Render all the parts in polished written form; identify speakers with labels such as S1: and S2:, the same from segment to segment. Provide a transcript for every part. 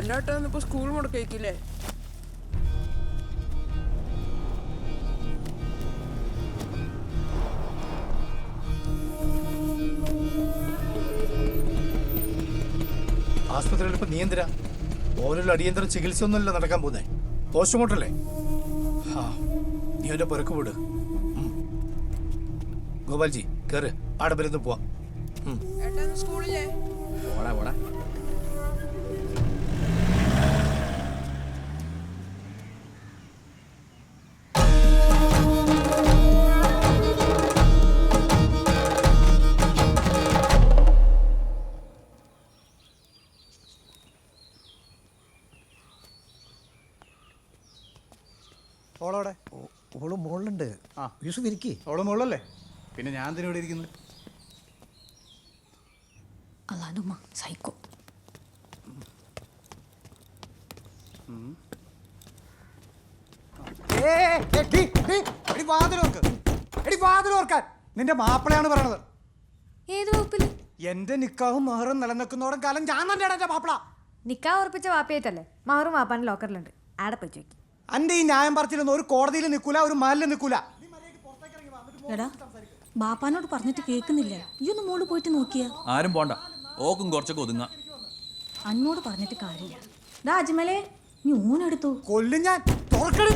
S1: അല്ലാട്ടപ്പോ school മുടക്കില്ലേ?
S2: ആസ്പത്രിയിൽ ഇപ്പൊ നീ എന്തിനാ? ഓരോ അടിയന്തര ചികിത്സ ഒന്നുമല്ല നടക്കാൻ പോകുന്നേ, പോസ്റ്റ്മോർട്ടല്ലേ? ആ നീ അവന്റെ പുരക്ക് വിട്. ഗോപാൽജി കേറ്, ആടെ വരുന്ന് പോവാം.
S1: സ്കൂളിലെ
S3: പോടാ പോടാ.
S2: ഓളോടെ
S4: ഓള് മുകളിലുണ്ട്.
S2: ആ
S4: യൂസുഫ് ഇരിക്കി.
S2: ഓള് മുകളിലല്ലേ, പിന്നെ ഞാൻ എന്തിനാ ഇവിടെ ഇരിക്കുന്നത്?
S5: അല്ലാണ്ടുമ്മ സൈക്കോ.
S4: നിന്റെ മാപ്പിളയാണ് പറയണത്.
S5: ഏത് വകുപ്പില്?
S4: എന്റെ നിക്കാഹും മഹറും നിലനിൽക്കുന്നോടും കാലം ഞാൻ തന്നെയാണ് എന്റെ മാപ്പിള.
S5: നിക്കാ ഉറപ്പിച്ച വാപ്പിയായിട്ടല്ലേ? മഹറും വാപ്പാന്റെ ലോക്കറിലുണ്ട്, ആടെ പോയി ചോദിക്കും.
S4: അന്റെ ഈ ന്യായം പറച്ചിലൊന്നും ഒരു കോടതിയിൽ നിൽക്കൂല, ഒരു മഹലിൽ നിൽക്കൂല.
S6: എടാ ബാപ്പാനോട് പറഞ്ഞിട്ട് കേൾക്കുന്നില്ല. ഈ ഒന്ന് മോള് പോയിട്ട് നോക്കിയാ.
S3: ആരും പോണ്ട, ഓക്കും കുറച്ചൊക്കെ ഒതുങ്ങ.
S6: അന്നോട് പറഞ്ഞിട്ട് കാര്യമില്ല. ഡാ അജ്മലേ, നീ ഊനെടുത്തു.
S4: കൊല്ലും ഞാൻ. തുറക്കട്.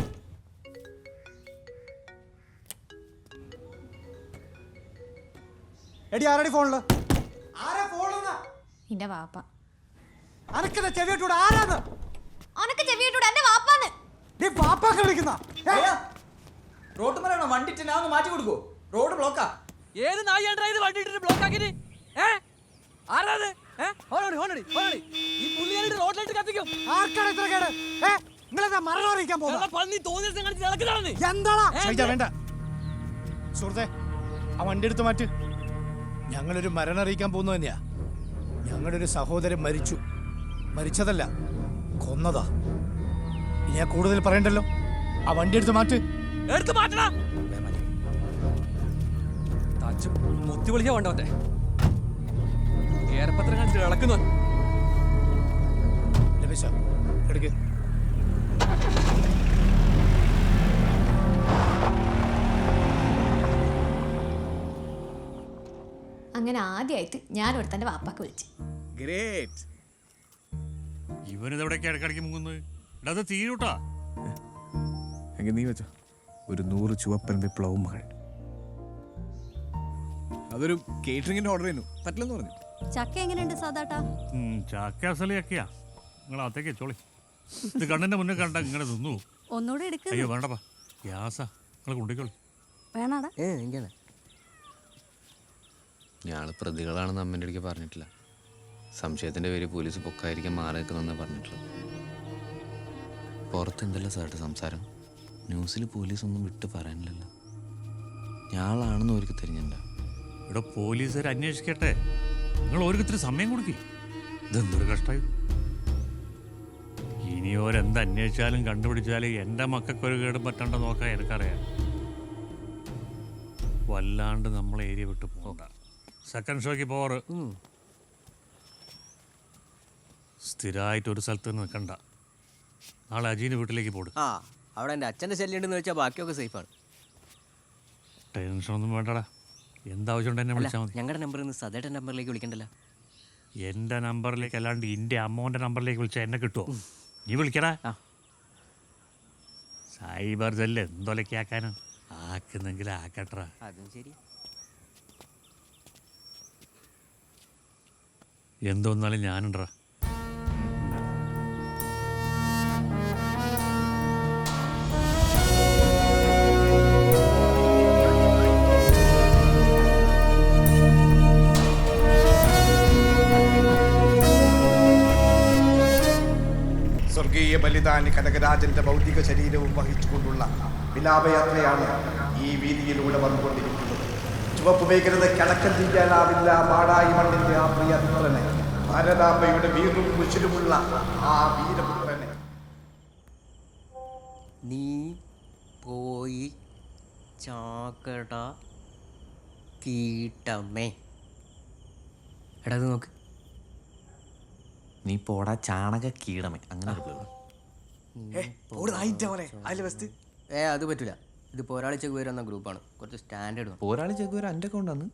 S4: എടി ആരടി ഫോണില്? ആരാ ഫോണില്?
S5: നിന്റെ വാപ്പ.
S4: അനക്കെന്താ ചെവിയോട്ടൂടെ? ആരാന്ന്?
S5: അനക്ക് ചെവിയിട്ടൂടെ എന്റെ വാപ്പാന്ന്.
S4: നീ പാപ്പാക്ക് വിളിക്കുന്ന
S3: റോഡ് പറയണോ? വണ്ടിട്ട് ഞാൻ ഒന്ന് മാറ്റി കൊടുക്കോ? റോഡ് ബ്ലോക്കാ.
S7: ഏത് നായിയാണ്ടാ ഇത് വണ്ടിട്ട് ബ്ലോക്ക് ആക്കിട്ട്? ആരാത്? ഈ പുള്ളിയായിട്ട് റോഡിലിട്ട് കത്തിക്കും.
S4: ആർക്കാണ് ഇത്ര കേട്? നിങ്ങളെന്താ മരണം അറിയിക്കാൻ പോകുന്നത്?
S7: പന്നി തോന്നി
S4: എന്താടാ?
S2: വേണ്ട സുഹൃത്തെ, ആ വണ്ടി എടുത്ത് മാറ്റ്. ഞങ്ങളൊരു മരണം അറിയിക്കാൻ പോകുന്നു തന്നെയാ. ഞങ്ങളുടെ ഒരു സഹോദരൻ മരിച്ചു. മരിച്ചതല്ല, കൊന്നതാ. ഇനി ഞാൻ കൂടുതൽ പറയണ്ടല്ലോ. ആ വണ്ടി എടുത്ത് മാറ്റ്.
S7: എടുത്ത് മാറ്റടാ. മുത്തി വിളിച്ചാ വേണ്ടവന്റെ കേരപ്പത്രം കണ്ടിട്ട് ഇളക്കുന്നു.
S2: ലഭിച്ച എടുക്ക്.
S5: അങ്ങനെ ആദ്യമായിട്ട് ഞാൻ ഒരുത്തന്റെ വാപ്പാക്ക് വിളിച്ചു.
S3: ഗ്രേറ്റ്.
S8: ഇവനിതെവിടേക്ക് ഇടക്കിടയ്ക്ക് മുങ്ങുന്നത്? അത് തീരൂട്ടാ.
S9: എങ്കിൽ നീ വെച്ചോ, ഒരു 100 ചുവപ്പൻ വിപ്ലവും മകൾ.
S3: അതൊരു കേറ്ററിംഗിന്റെ ഓർഡർ ചെയ്യുന്നു, പറ്റില്ലെന്ന് പറഞ്ഞു.
S6: ചക്ക എങ്ങനെയുണ്ട് സാധാട്ടാ?
S8: ചാക്കാസലിയൊക്കെയാ. നിങ്ങൾ അകത്തേക്ക് വെച്ചോളി. ഇത് കണ്ണിന്റെ മുന്നേ കണ്ട ഇങ്ങനെ തിന്നു.
S6: ഒന്നുകൂടെ എടുക്ക.
S8: അയ്യോ വേണ്ടപ്പാ, ഗ്യാസാ. നിങ്ങൾ കൊണ്ടിക്കോളി.
S6: വേണാടാ.
S10: ഞങ്ങൾ പ്രതികളാണെന്ന് അമ്മേൻ്റെ അടുക്ക് പറഞ്ഞിട്ടില്ല. സംശയത്തിൻ്റെ പേര് പോലീസ് പൊക്കായിരിക്കാൻ മാറി നിൽക്കുന്നതെന്ന് പറഞ്ഞിട്ടുള്ളത്. പുറത്ത് എന്തല്ല സാറിട്ട് സംസാരം? ന്യൂസിൽ പോലീസൊന്നും വിട്ട് പറയാനില്ലല്ലോ. ഞാളാണെന്ന് അവർക്ക് തിരിഞ്ഞില്ല.
S8: ഇവിടെ പോലീസുകാർ അന്വേഷിക്കട്ടെ. നിങ്ങൾ ഓരോരുത്തർ സമയം കൊടുക്കി. ഇതെന്തൊരു കഷ്ടമായി. ഇനി ഓരെന്ത് അന്വേഷിച്ചാലും കണ്ടുപിടിച്ചാലും എൻ്റെ മക്കൾക്കൊരു കേടും പറ്റണ്ട നോക്കാൻ എനിക്കറിയാം. വല്ലാണ്ട് നമ്മളെ ഏരിയ വിട്ട് പോകണ്ട. സെക്കൻഡ് ഷോയ്ക്ക് പോറ്. സ്ഥിരമായിട്ട് ഒരു സ്ഥലത്ത് നിൽക്കണ്ട. നാളെ അജീൻ്റെ വീട്ടിലേക്ക് പോട്.
S7: ആ അവിടെ എൻ്റെ അച്ഛൻ്റെ ശല്യം ഉണ്ടെന്ന് വെച്ചാൽ ബാക്കിയൊക്കെ സേഫാണ്.
S8: ടെൻഷനൊന്നും വേണ്ടടാ. എന്താവശ്യമുണ്ട് എന്നെ വിളിച്ചാൽ മതി.
S7: ഞങ്ങളുടെ നമ്പറിൽ നിന്ന് സദേട്ട നമ്പറിലേക്ക് വിളിക്കണ്ടല്ലോ.
S8: എൻ്റെ നമ്പറിലേക്ക് അല്ലാണ്ട് എൻ്റെ അമ്മോൻ്റെ നമ്പറിലേക്ക് വിളിച്ചാൽ എന്നെ കിട്ടുമോ? നീ വിളിക്കടാ. സൈബർ സെല്ല് എന്തോലൊക്കെ ആക്കാനും ആക്കുന്നെങ്കിൽ ആക്കട്ടാ.
S7: അതും ശരി.
S8: എന്തോന്നാലും ഞാനുണ്ടാ.
S11: സ്വർഗീയ ബലിദാനി കനകരാജന്റെ ഭൗതിക ശരീരവും വഹിച്ചുകൊണ്ടുള്ള വിലാപയാത്രയാണ് ഈ വീതിയിലൂടെ വന്നുകൊണ്ടിരിക്കുന്നത്. ചുവപ്പ് മേഖലത് കിടക്കൻ ചെയ്യാനാവില്ല പാടായി മണ്ണിന്റെ ആ പ്രിയപുത്രനെ, ഭാരതാംബയുടെ വീറും കുശിലുമുള്ള ആ വീരപുത്രനെ.
S7: നീ പോയി ചാക്കട കീട്ടമ്മേ. എടാ അത് നോക്ക്.
S10: നീ പോടാ ചാണക കീടമേ അങ്ങനെ
S7: അത് പറ്റില്ല. ഇത് പോരാളി ചെകുവേര എന്ന ഗ്രൂപ്പാണ്. കുറച്ച് സ്റ്റാൻഡേർഡ്.
S10: പോരാളി ചെകുവേര എൻ്റെ അക്കൗണ്ടാണ്.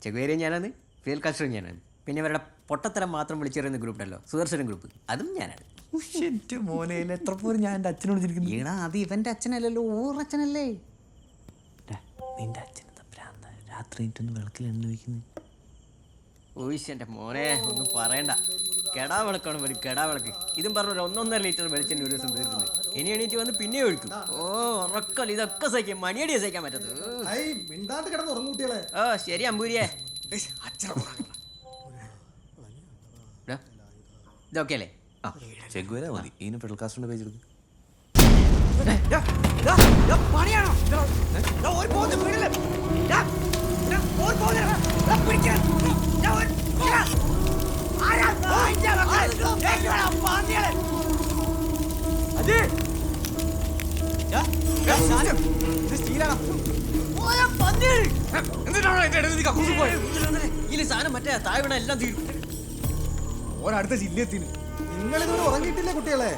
S7: ചെകുവേരയും ഞാനാണ്, ഫിയൽ കാസ്റ്ററും ഞാനാണ്. പിന്നെ ഇവരുടെ പൊട്ടത്തരം മാത്രം വിളിച്ചെറിയുന്ന ഗ്രൂപ്പ് ഉണ്ടല്ലോ, സുദർശനം ഗ്രൂപ്പ്, അതും ഞാനാണ്.
S10: മോനെ എത്ര പോലും ഞാൻ എൻ്റെ അച്ഛനോട് ചിരിക്കുന്നു.
S7: ഈടാ അത് ഇവന്റെ അച്ഛനല്ലല്ലോ, ഓറച്ഛനല്ലേ.
S10: നിന്റെ അച്ഛനെന്താ ഭ്രാന്ത രാത്രി എനിട്ടൊന്ന് വിളക്കിൽ എണ്ണ വയ്ക്കുന്നത്?
S7: ഓയിശ് എൻ്റെ മോനെ ഒന്നും പറയണ്ട. കെടാ വിളക്കാണ് ഒരു കെടാ വിളക്ക്. ഇതും പറഞ്ഞ ഒരു 1.5 ലിറ്റർ വെളിച്ചെണ്ണ ഒരു ദിവസം തീർക്കുന്നത്. ഇനി എണീറ്റ് വന്ന് പിന്നെ ഒഴിക്കും. ഓ ഉറക്കല്ല, ഇതൊക്കെ സഹിക്കാം, മണിയടിയെ സഹിക്കാൻ പറ്റത്. ഓ ശരി അമ്പൂരിയെ, ഇതൊക്കെ അല്ലേ?
S10: ആ ചെകുവേര മതി. ഇതിന് ഫെഡറൽ കാസ്റ്റിൻ്റെ പേജ് എടുക്കും.
S7: സാധനം മറ്റേ താഴ്വണ എല്ലാം തീരും.
S4: ഒരടുത്ത ജില്ലയെത്തിന് നിങ്ങളിതൊരു ഉറങ്ങിയിട്ടില്ലേ കുട്ടികളെ?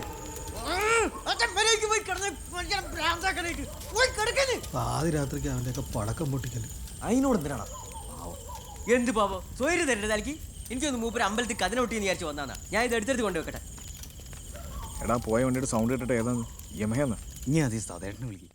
S4: ആദ്യ രാത്രിക്ക് അവൻ്റെയൊക്കെ പടക്കം പൊട്ടിക്കല്
S7: അതിനോട് എന്തിനാണ് എന്ത് പാപം? സ്വൈര്യം തരേണ്ടത് തലക്ക്. എനിക്കൊന്ന് മൂപ്പര് അമ്പലത്തിൽ കതിനൊട്ടിന്ന് വിചാരിച്ചു വന്നാ. ഞാൻ ഇത് എടുത്തെടുത്ത് കൊണ്ടുവെക്കട്ടെ.
S9: എടാ പോയ വണ്ടിയുടെ സൗണ്ട് കേട്ടിട്ട് ഏതാണ് യമഹയെന്നാ?
S3: ഇനി അതേ സാധേട്ടനെ വിളിക്കും.